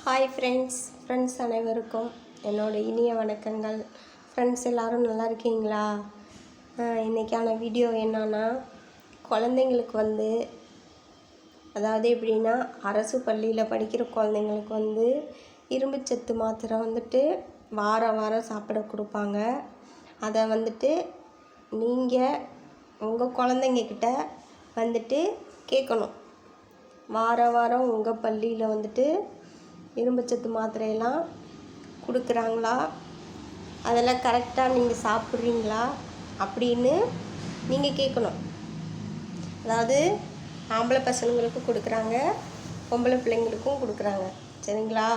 Hi friends அனைவருக்கும் என்னோட இனிய வணக்கங்கள். ஃப்ரெண்ட்ஸ் எல்லோரும் நல்லா இருக்கீங்களா? இன்றைக்கான வீடியோ என்னன்னா, குழந்தைங்களுக்கு அதாவது எப்படின்னா, அரசு பள்ளியில் படிக்கிற குழந்தைங்களுக்கு இரும்புச்சத்து மாத்திரை வாரம் வாரம் சாப்பிட கொடுப்பாங்க. அதை நீங்கள் உங்கள் குழந்தைங்கக்கிட்ட கேட்கணும். வாரம் வாரம் உங்கள் பள்ளியில் இரும்புச்சத்து மாத்திரையெல்லாம் கொடுக்குறாங்களா, அதெல்லாம் கரெக்டாக நீங்கள் சாப்பிட்றீங்களா அப்படின்னு நீங்கள் கேட்கணும். அதாவது ஆம்பளை பசங்களுக்கும் கொடுக்குறாங்க, பொம்பளை பிள்ளைங்களுக்கும் கொடுக்குறாங்க, சரிங்களா?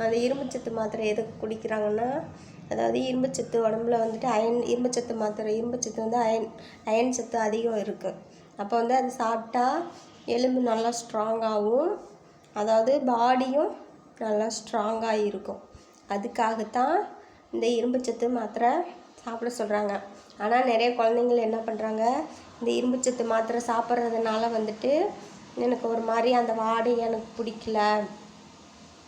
அந்த இரும்புச்சத்து மாத்திரை எதுக்கு குடிக்கிறாங்கன்னா, அதாவது இரும்புச்சத்து உடம்புல இரும்புச்சத்து மாத்திரை, இரும்புச்சத்து அயன் சத்து அதிகம் இருக்குது. அப்போ அது சாப்பிட்டா எலும்பு நல்லா ஸ்ட்ராங்காகவும், அதாவது பாடியும் நல்லா ஸ்ட்ராங்காக இருக்கும். அதுக்காகத்தான் இந்த இரும்புச்சத்து மாத்திரை சாப்பிட சொல்கிறாங்க. ஆனால் நிறைய குழந்தைங்கள் என்ன பண்ணுறாங்க, இந்த இரும்புச்சத்து மாத்திரை சாப்பிட்றதுனால எனக்கு ஒரு மாதிரி அந்த வாடை எனக்கு பிடிக்கல,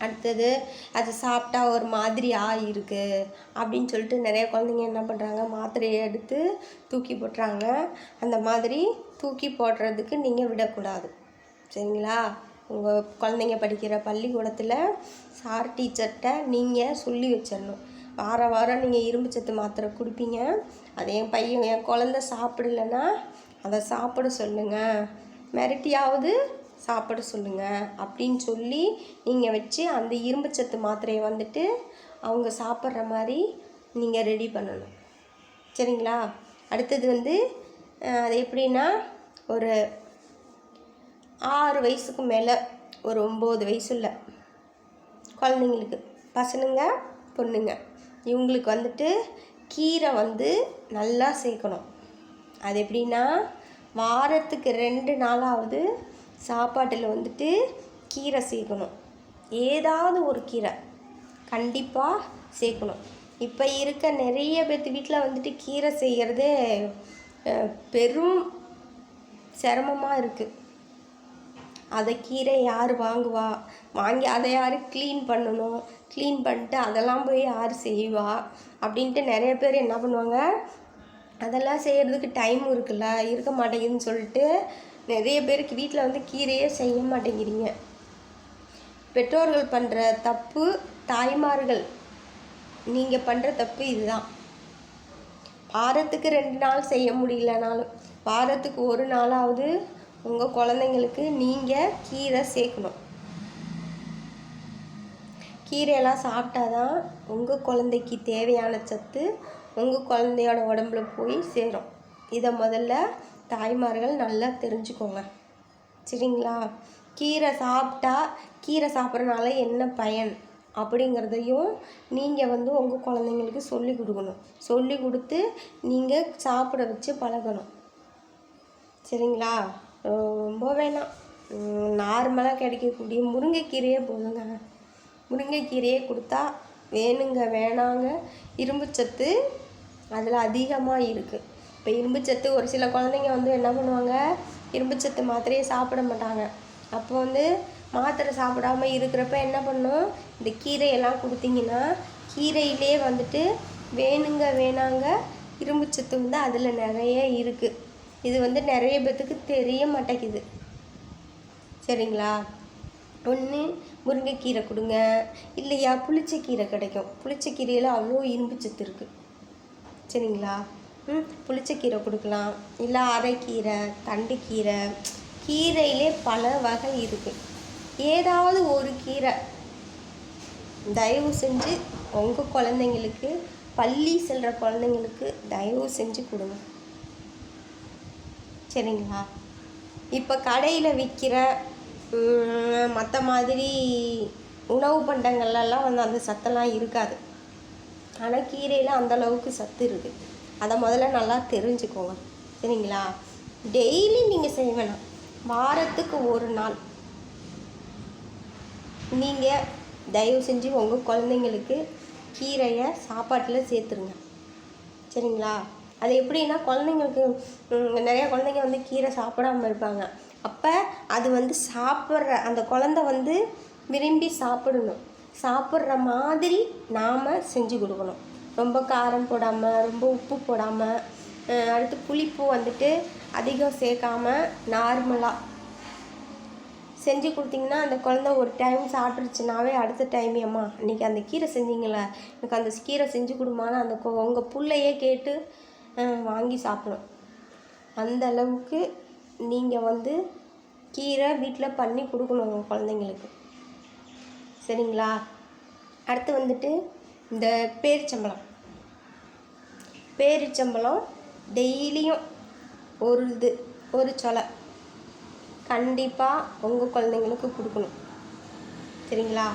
அடுத்தது அது சாப்பிட்டா ஒரு மாதிரி ஆகிருக்கு அப்படின்னு சொல்லிட்டு நிறைய குழந்தைங்க என்ன பண்ணுறாங்க, மாத்திரையை எடுத்து தூக்கி போட்டுறாங்க. அந்த மாதிரி தூக்கி போடுறதுக்கு நீங்கள் விடக்கூடாது, சரிங்களா? உங்கள் குழந்தைங்க படிக்கிற பள்ளிக்கூடத்தில் சார் டீச்சர்கிட்ட நீங்கள் சொல்லி வச்சிடணும். வாரம் வாரம் நீங்கள் இரும்புச்சத்து மாத்திரை கொடுப்பீங்க, அதை என் குழந்தை சாப்பிடலைன்னா அதை சாப்பிட சொல்லுங்கள், மிரட்டியாவது சாப்பிட சொல்லுங்கள் அப்படின்னு சொல்லி நீங்கள் வச்சு அந்த இரும்புச்சத்து மாத்திரையை அவங்க சாப்பிட்ற மாதிரி நீங்கள் ரெடி பண்ணணும், சரிங்களா? அடுத்தது அது எப்படின்னா, ஒரு 6 வயசுக்கு மேலே, ஒரு 9 வயசுள்ள குழந்தைங்களுக்கு, பசனுங்க பொண்ணுங்க, இவங்களுக்கு கீரை நல்லா சேர்க்கணும். அது எப்படின்னா, வாரத்துக்கு 2 நாளாவது சாப்பாட்டில் கீரை சேர்க்கணும். ஏதாவது ஒரு கீரை கண்டிப்பாக சேர்க்கணும். இப்போ இருக்க நிறைய பேர்த்து வீட்டில் கீரை செய்கிறதே பெரும் சிரமமாக இருக்குது. அதை கீரை யார் வாங்கி அதை யார் க்ளீன் பண்ணணும், க்ளீன் பண்ணிட்டு அதெல்லாம் போய் யார் செய்வா அப்படின்ட்டு நிறைய பேர் என்ன பண்ணுவாங்க, அதெல்லாம் செய்கிறதுக்கு டைம் இருக்க மாட்டேங்குதுன்னு சொல்லிட்டு நிறைய பேருக்கு வீட்டில் கீரையே செய்ய மாட்டேங்கிறீங்க. பெற்றோர்கள் பண்ணுற தப்பு, தாய்மார்கள் நீங்கள் பண்ணுற தப்பு இதுதான். வாரத்துக்கு 2 நாள் செய்ய முடியலனாலும் வாரத்துக்கு 1 நாளாவது உங்கள் குழந்தைங்களுக்கு நீங்கள் கீரை சேர்க்கணும். கீரையெல்லாம் சாப்பிட்டாதான் உங்கள் குழந்தைக்கு தேவையான சத்து உங்கள் குழந்தையோட உடம்புல போய் சேரும். இதை முதல்ல தாய்மார்கள் நல்லா தெரிஞ்சுக்கோங்க, சரிங்களா? கீரை சாப்பிட்றதுனால என்ன பயன் அப்படிங்கிறதையும் நீங்கள் உங்கள் குழந்தைங்களுக்கு சொல்லி கொடுக்கணும். சொல்லி கொடுத்து நீங்கள் சாப்பிட வச்சு பழகணும், சரிங்களா? ரொம்ப வேணாம், நார்மலாக கிடைக்கக்கூடிய முருங்கைக்கீரையே போதுங்க. முருங்கைக்கீரையே கொடுத்தா வேணாங்க, இரும்புச்சத்து அதில் அதிகமாக இருக்குது. இப்போ இரும்புச்சத்து ஒரு சில குழந்தைங்க என்ன பண்ணுவாங்க, இரும்புச்சத்து மாத்திரையே சாப்பிட மாட்டாங்க. அப்போ மாத்திரை சாப்பிடாமல் இருக்கிறப்ப என்ன பண்ணும், இந்த கீரையெல்லாம் கொடுத்தீங்கன்னா கீரையிலே வேணாங்க இரும்புச்சத்து அதில் நிறைய இருக்குது. இது நிறைய பேத்துக்கு தெரிய மாட்டேங்குது, சரிங்களா? ஒன்று முருங்கைக்கீரை கொடுங்க, இல்லையா புளிச்சக்கீரை கிடைக்கும். புளிச்சக்கீரையில் அவ்வளோ இரும்புச்சத்து இருக்குது, சரிங்களா? புளிச்சக்கீரை கொடுக்கலாம், இல்லை அரைக்கீரை, தண்டுக்கீரை, கீரையிலே பல வகை இருக்குது. ஏதாவது ஒரு கீரை தயவு செஞ்சு உங்கள் குழந்தைங்களுக்கு, பள்ளி செல்கிற குழந்தைங்களுக்கு தயவு செஞ்சு கொடுங்க, சரிங்களா? இப்போ கடையில் விற்கிற மற்ற மாதிரி உணவு பண்டங்கள்லாம் அந்த சத்தெல்லாம் இருக்காது. ஆனால் கீரையில் அந்தளவுக்கு சத்து இருக்குது. அதை முதல்ல நல்லா தெரிஞ்சுக்கோங்க, சரிங்களா? டெய்லி நீங்கள் செய்ய வேணாம், வாரத்துக்கு 1 நாள் நீங்கள் தயவு செஞ்சு உங்கள் குழந்தைங்களுக்கு கீரையை சாப்பாட்டில் சேர்த்துருங்க, சரிங்களா? அது எப்படின்னா, குழந்தைங்களுக்கு நிறையா குழந்தைங்க கீரை சாப்பிடாமல் இருப்பாங்க. அப்போ அது சாப்பிட்ற அந்த குழந்தை விரும்பி சாப்பிடணும். சாப்பிட்ற மாதிரி நாம் செஞ்சு கொடுக்கணும். ரொம்ப காரம் போடாமல், ரொம்ப உப்பு போடாமல், அடுத்து புளிப்பு வந்துட்டு அதிகம் சேர்க்காமல் நார்மலாக செஞ்சு கொடுத்தீங்கன்னா அந்த குழந்த ஒரு டைம் சாப்பிட்ருச்சுனாவே அடுத்த டைம் அம்மா இன்றைக்கி அந்த கீரை செஞ்சீங்களே, எனக்கு அந்த கீரை செஞ்சு கொடுமான்னு அந்த உங்கள் பிள்ளையே கேட்டு வாங்கி சாப்பிடும். அந்த அளவுக்கு நீங்கள் வந்து கீரை வீட்டில் பண்ணி கொடுக்கணும் உங்கள் குழந்தைங்களுக்கு. சரிங்களா? அடுத்து வந்துட்டு இந்த பேரிச்சம்பழம் டெய்லியும் ஒரு சொலை கண்டிப்பாக உங்கள் குழந்தைங்களுக்கு கொடுக்கணும். சரிங்களா?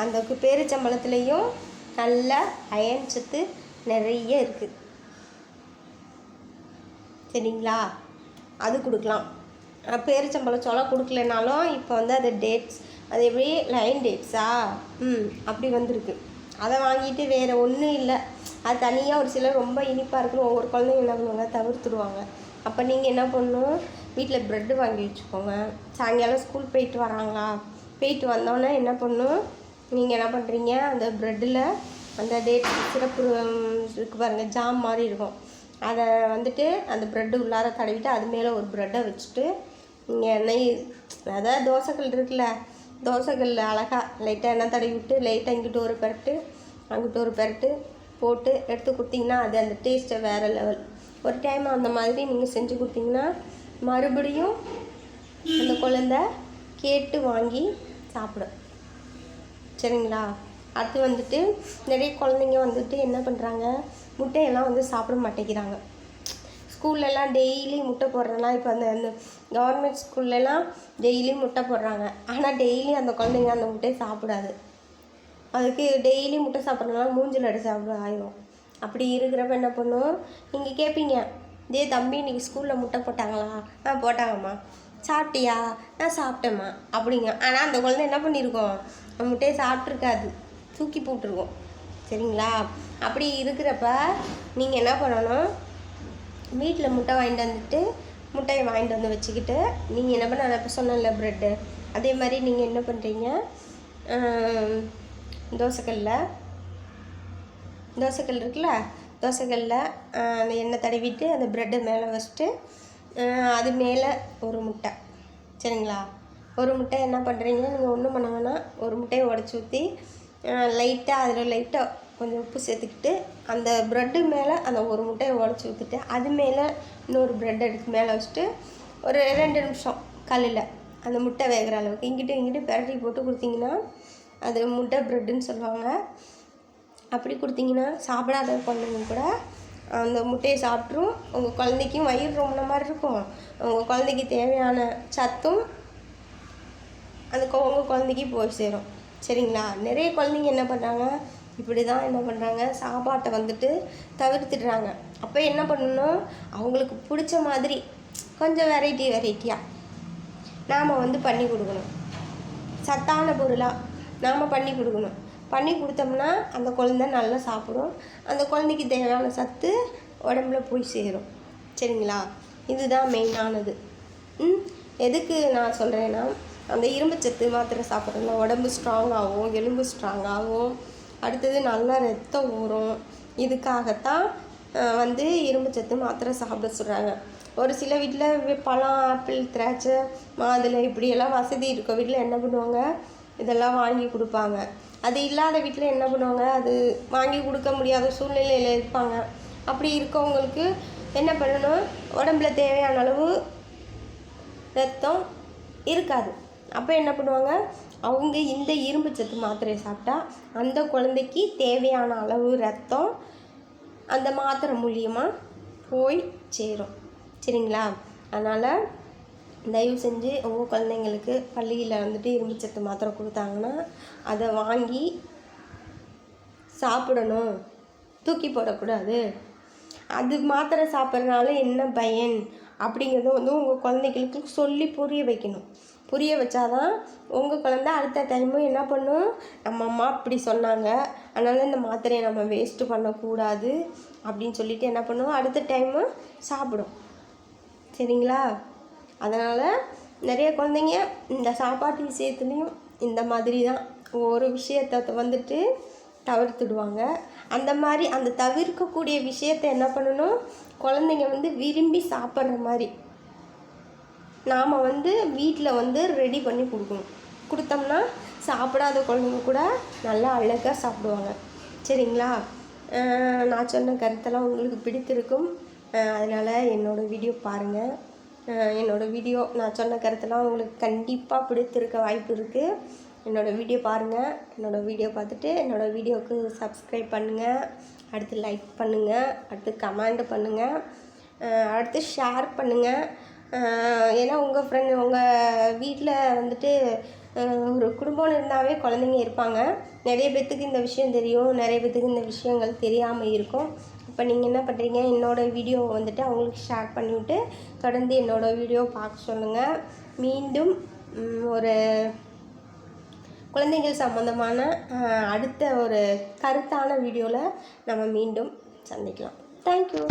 அந்த பேரிச்சம்பழத்துலேயும் நல்ல அயன் சத்து நிறைய இருக்குது. சரிங்களா? அது கொடுக்கலாம். பேரிச்சம்பழம் சொலை கொடுக்கலனாலும் இப்போ வந்து அது டேட்ஸ், அது எப்படி லைன் டேட்ஸா அப்படி வந்திருக்கு. அதை வாங்கிட்டு வேறு ஒன்றும் இல்லை, அது தனியாக ஒரு சிலர் ரொம்ப இனிப்பாக இருக்குன்னு ஒவ்வொரு குழந்தைங்க என்ன பண்ணுவாங்க, தவிர்த்துடுவாங்க. அப்போ நீங்கள் என்ன பண்ணணும், வீட்டில் ப்ரெட்டு வாங்கி வச்சுக்கோங்க. சாயங்காலம் ஸ்கூல் போயிட்டு வந்தோன்னே என்ன பண்ணணும், நீங்கள் என்ன பண்ணுறீங்க, அந்த ப்ரெட்டில் அந்த டேட் சிறப்பு இருக்குது பாருங்கள், ஜாம் மாதிரி இருக்கும், அதை வந்துட்டு அந்த ப்ரெட்டு உள்ளார தடவிட்டு அது மேலே ஒரு ப்ரெட்டை வச்சுட்டு நீங்கள் எண்ணெய், அதாவது தோசைக்கல் இருக்குல்ல, தோசைக்கல்ல அழகாக லைட்டாக எண்ணெய் தடவி விட்டு லைட்டாக இங்கிட்டு ஒரு பெரட்டு அங்கிட்டு ஒரு பெரட்டு போட்டு எடுத்து கொடுத்தீங்கன்னா அது அந்த டேஸ்ட்டை வேறு லெவல். ஒரு டைம் அந்த மாதிரி நீங்கள் செஞ்சு கொடுத்தீங்கன்னா மறுபடியும் அந்த குழந்த கேட்டு வாங்கி சாப்பிடும். சரிங்களா? அடுத்து வந்துட்டு நிறைய குழந்தைங்க வந்துட்டு என்ன பண்ணுறாங்க, முட்டையெல்லாம் வந்து சாப்பிட மாட்டேங்கிறாங்க. ஸ்கூல்லலாம் டெய்லி முட்டை போடுறதுலாம் இப்போ அந்த கவர்மெண்ட் ஸ்கூல்லலாம் டெய்லி முட்டை போடுறாங்க. ஆனால் டெய்லி அந்த குழந்தைங்க அந்த முட்டையை சாப்பிடாது. அதுக்கு டெய்லி முட்டை சாப்பிட்றதுனால மூஞ்சில் அடி சாப்பிட ஆயிடும். அப்படி இருக்கிறப்ப என்ன பண்ணும், நீங்கள் கேட்பீங்க, தம்பி இன்றைக்கி ஸ்கூலில் முட்டை போட்டாங்களா? போட்டாங்கம்மா. சாப்பிட்டியா? நான் சாப்பிட்டேம்மா அப்படிங்க. ஆனால் அந்த குழந்தை என்ன பண்ணியிருக்கோம், அந்த முட்டையை சாப்பிட்ருக்காது, தூக்கி போட்டுருக்கோம். சரிங்களா? அப்படி இருக்கிறப்ப நீங்கள் என்ன பண்ணணும், வீட்டில் முட்டையை வாங்கிட்டு வந்து வச்சுக்கிட்டு நீங்கள் என்ன பண்ண, நான் இப்போ சொன்னேன்ல ப்ரெட்டு, அதே மாதிரி நீங்கள் என்ன பண்ணுறீங்க, தோசைக்கல் இருக்குல்ல, தோசைக்கல்லில் அந்த எண்ணெய் தடவிட்டு அந்த ப்ரெட்டை மேலே வச்சுட்டு அது மேலே ஒரு முட்டை. சரிங்களா? ஒரு முட்டை என்ன பண்ணுறீங்க, நீங்கள் ஒன்றும் பண்ண வேணாம், ஒரு முட்டையை உடச்சி ஊற்றி லைட்டாக கொஞ்சம் உப்பு சேர்த்துக்கிட்டு அந்த ப்ரெட்டு மேலே அந்த ஒரு முட்டையை உடச்சி ஊற்றிட்டு அது மேலே இன்னொரு ப்ரெட் எடுத்து மேலே வச்சுட்டு ஒரு 2 நிமிஷம் கல்லில் அந்த முட்டை வேகிற அளவுக்கு இங்கிட்டு பெரட்டி போட்டு கொடுத்தீங்கன்னா அது முட்டை ப்ரெட்டுன்னு சொல்லுவாங்க. அப்படி கொடுத்தீங்கன்னா சாப்பிடாத குழந்தைங்க கூட அந்த முட்டையை சாப்பிட்ரும். உங்கள் குழந்தைக்கும் வயிறு ரொம்பின மாதிரி இருக்கும், உங்கள் குழந்தைக்கு தேவையான சத்தும் உங்கள் குழந்தைக்கு போய் சேரும். சரிங்களா? நிறைய குழந்தைங்க என்ன பண்ணுறாங்க, இப்படி தான் என்ன பண்ணுறாங்க, சாப்பாட்டை வந்துட்டு தவிர்த்துடுறாங்க. அப்போ என்ன பண்ணணும், அவங்களுக்கு பிடிச்ச மாதிரி கொஞ்சம் வெரைட்டியாக நாம் வந்து பண்ணி கொடுக்கணும். சத்தான பொருளாக நாம் பண்ணி கொடுக்கணும். பண்ணி கொடுத்தோம்னா அந்த குழந்தை நல்லா சாப்பிடும், அந்த குழந்தைக்கு தேவையான சத்து உடம்புல போய் சேரும். சரிங்களா? இதுதான் மெயினானது. எதுக்கு நான் சொல்கிறேன்னா, அந்த இரும்புச்சத்து மாத்திரை சாப்பிட்றதுல உடம்பு ஸ்ட்ராங்காகும், எலும்பு ஸ்ட்ராங்காகும், அடுத்தது நல்லா ரத்தம் ஊறும். இதுக்காகத்தான் வந்து இரும்புச்சத்து மாத்திரை சாப்பிட சொல்கிறாங்க. ஒரு சில வீட்டில் பழம், ஆப்பிள், திராட்சை, மாதுளை இப்படியெல்லாம் வசதி இருக்க வீட்டில் என்ன பண்ணுவாங்க, இதெல்லாம் வாங்கி கொடுப்பாங்க. அது இல்லாத வீட்டில் என்ன பண்ணுவாங்க, அது வாங்கி கொடுக்க முடியாத சூழ்நிலையில் இருப்பாங்க. அப்படி இருக்கவங்களுக்கு என்ன பண்ணணும், உடம்புல தேவையான அளவு ரத்தம் இருக்காது. அப்போ என்ன பண்ணுவாங்க, அவங்க இந்த இரும்புச்சத்து மாத்திரையை சாப்பிட்டா அந்த குழந்தைக்கு தேவையான அளவு ரத்தம் அந்த மாத்திரை மூலியமாக போய் சேரும். சரிங்களா? அதனால் தயவு செஞ்சு உங்கள் குழந்தைங்களுக்கு பள்ளியில் வந்துட்டு இரும்புச்சத்து மாத்திரை கொடுத்தாங்கன்னா அதை வாங்கி சாப்பிடணும், தூக்கி போடக்கூடாது. அது மாத்திரை சாப்பிட்றதுனால என்ன பயன் அப்படிங்கிறத வந்து உங்கள் குழந்தைகளுக்கு சொல்லி புரிய வைக்கணும். புரிய வச்சாதான் உங்கள் குழந்தை அடுத்த டைமும் என்ன பண்ணும், நம்ம அம்மா இப்படி சொன்னாங்க, அதனால் இந்த மாத்திரையை நம்ம வேஸ்ட்டு பண்ணக்கூடாது அப்படின்னு சொல்லிட்டு என்ன பண்ணுவோம், அடுத்த டைமு சாப்பிடும். சரிங்களா? அதனால் நிறைய குழந்தைங்க இந்த சாப்பாட்டு விஷயத்துலேயும் இந்த மாதிரி தான் ஒரு விஷயத்தை வந்துட்டு தவிர்த்துடுவாங்க. அந்த மாதிரி அந்த தவிர்க்கக்கூடிய விஷயத்தை என்ன பண்ணணும், குழந்தைங்க வந்து விரும்பி சாப்பிட்ற மாதிரி நாம் வந்து வீட்டில் வந்து ரெடி பண்ணி கொடுத்தோம்னா சாப்பிடாத குழந்தைங்க கூட நல்லா அழகாக சாப்பிடுவாங்க. சரிங்களா? நான் சொன்ன கருத்தெல்லாம் உங்களுக்கு பிடித்திருக்கும். அதனால் என்னோடய வீடியோ பாருங்கள். என்னோடய வீடியோ நான் சொன்ன கருத்தெல்லாம் உங்களுக்கு கண்டிப்பாக பிடித்திருக்க வாய்ப்பு இருக்குது. என்னோடய வீடியோ பாருங்கள். என்னோடய வீடியோ பார்த்துட்டு என்னோடய வீடியோவுக்கு சப்ஸ்கிரைப் பண்ணுங்கள். அடுத்து லைக் பண்ணுங்கள். அடுத்து கமெண்ட் பண்ணுங்கள். அடுத்து ஷேர் பண்ணுங்கள். ஏன்னா உங்கள் ஃப்ரெண்ட் உங்கள் வீட்டில் வந்துட்டு ஒரு குடும்பம்னு இருந்தாவே குழந்தைங்க இருப்பாங்க. நிறைய பேர்த்துக்கு இந்த விஷயம் தெரியும், நிறைய பேர்த்துக்கு இந்த விஷயங்கள் தெரியாமல் இருக்கும். இப்போ நீங்கள் என்ன பண்ணுறீங்க, என்னோடய வீடியோ வந்துட்டு அவங்களுக்கு ஷேர் பண்ணிவிட்டு தொடர்ந்து என்னோடய வீடியோ பார்க்க சொல்லுங்கள். மீண்டும் ஒரு குழந்தைகள் சம்மந்தமான அடுத்த ஒரு கருத்தான வீடியோவில் நம்ம மீண்டும் சந்திக்கலாம். தேங்க்யூ.